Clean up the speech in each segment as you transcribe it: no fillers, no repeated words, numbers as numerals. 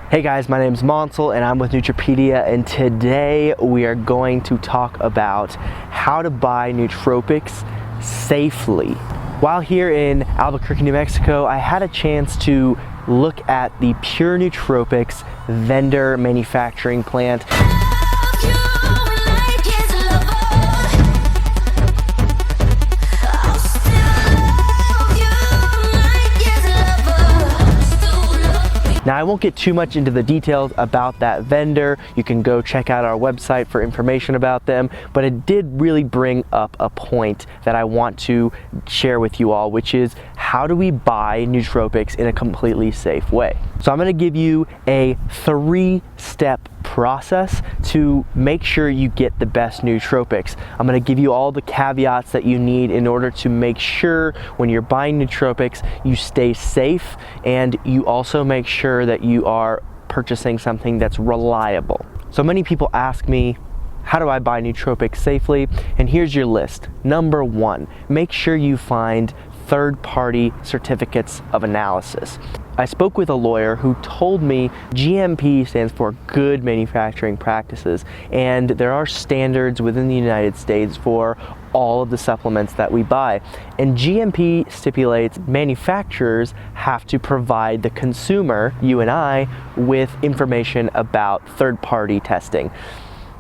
Hey guys, my name is Monsel and I'm with Nutripedia, and today we are going to talk about how to buy nootropics safely. While here in Albuquerque, New Mexico, I had a chance to look at the Pure Nootropics vendor manufacturing plant. Now, I won't get too much into the details about that vendor. You can go check out our website for information about them, but it did really bring up a point that I want to share with you all, which is how do we buy nootropics in a completely safe way? So I'm gonna give you a 3-step process to make sure you get the best nootropics. I'm going to give you all the caveats that you need in order to make sure when you're buying nootropics you stay safe, and you also make sure that you are purchasing something that's reliable. So many people ask me, how do I buy nootropics safely? And here's your list. Number 1, make sure you find third-party certificates of analysis. I spoke with a lawyer who told me GMP stands for Good Manufacturing Practices, and there are standards within the United States for all of the supplements that we buy. And GMP stipulates manufacturers have to provide the consumer, you and I, with information about third-party testing.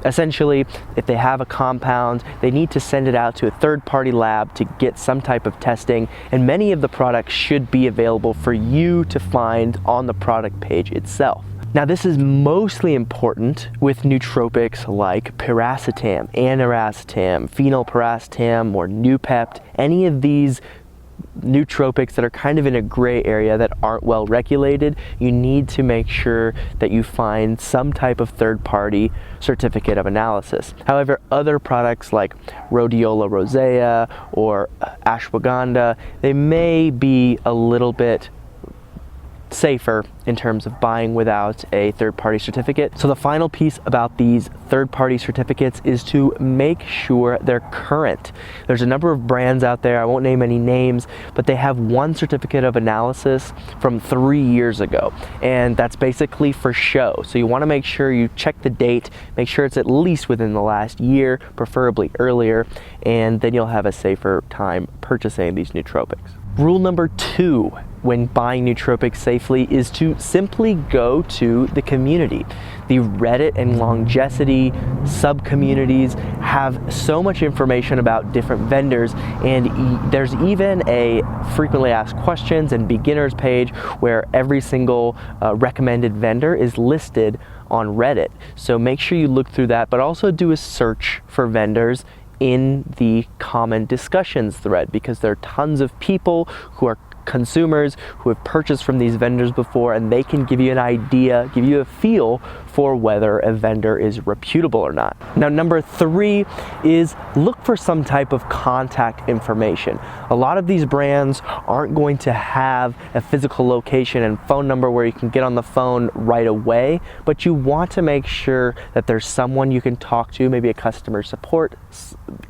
Essentially, if they have a compound, they need to send it out to a third-party lab to get some type of testing, and many of the products should be available for you to find on the product page itself. Now, this is mostly important with nootropics like piracetam, aniracetam, phenylpiracetam, or Noopept. Any of these nootropics that are kind of in a gray area that aren't well regulated, you need to make sure that you find some type of third-party certificate of analysis. However, other products like Rhodiola rosea or ashwagandha, they may be a little bit safer in terms of buying without a third-party certificate. So the final piece about these third-party certificates is to make sure they're current. There's a number of brands out there, I won't name any names, but they have one certificate of analysis from 3 years ago, and that's basically for show. So you want to make sure you check the date, make sure it's at least within the last year, preferably earlier, and then you'll have a safer time purchasing these nootropics. Rule number 2 when buying nootropics safely is to simply go to the community. The Reddit and Longecity sub-communities have so much information about different vendors, and there's even a frequently asked questions and beginners page where every single recommended vendor is listed on Reddit. So make sure you look through that, but also do a search for vendors in the common discussions thread, because there are tons of people who are consumers who have purchased from these vendors before, and they can give you an idea, give you a feel for whether a vendor is reputable or not. Now, number 3 is look for some type of contact information. A lot of these brands aren't going to have a physical location and phone number where you can get on the phone right away, but you want to make sure that there's someone you can talk to, maybe a customer support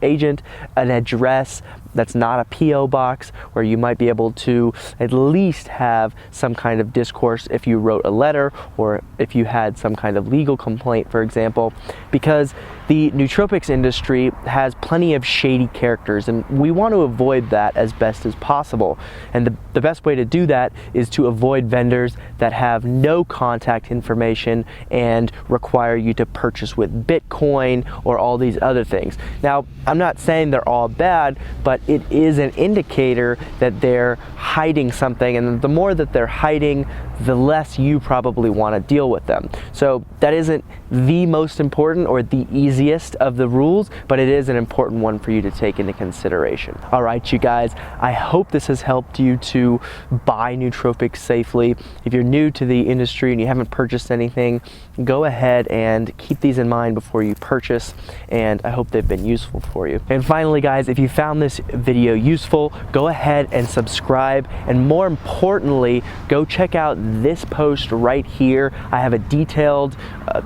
agent, an address that's not a P.O. box, where you might be able to at least have some kind of discourse if you wrote a letter or if you had some kind of legal complaint, for example, because the nootropics industry has plenty of shady characters, and we want to avoid that as best as possible. And the best way to do that is to avoid vendors that have no contact information and require you to purchase with Bitcoin or all these other things. Now, I'm not saying they're all bad, but it is an indicator that they're hiding something, and the more that they're hiding, the less you probably want to deal with them. So that isn't the most important or the easiest of the rules, but it is an important one for you to take into consideration. All right, you guys, I hope this has helped you to buy nootropics safely. If you're new to the industry and you haven't purchased anything, go ahead and keep these in mind before you purchase, and I hope they've been useful for you. And finally, guys, if you found this video useful, go ahead and subscribe, and more importantly, go check out this post right here. I have a detailed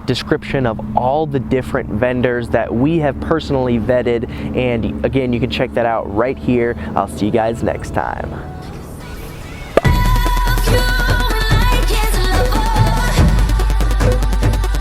description of all the different vendors that we have personally vetted, and again, you can check that out right here. I'll see you guys next time.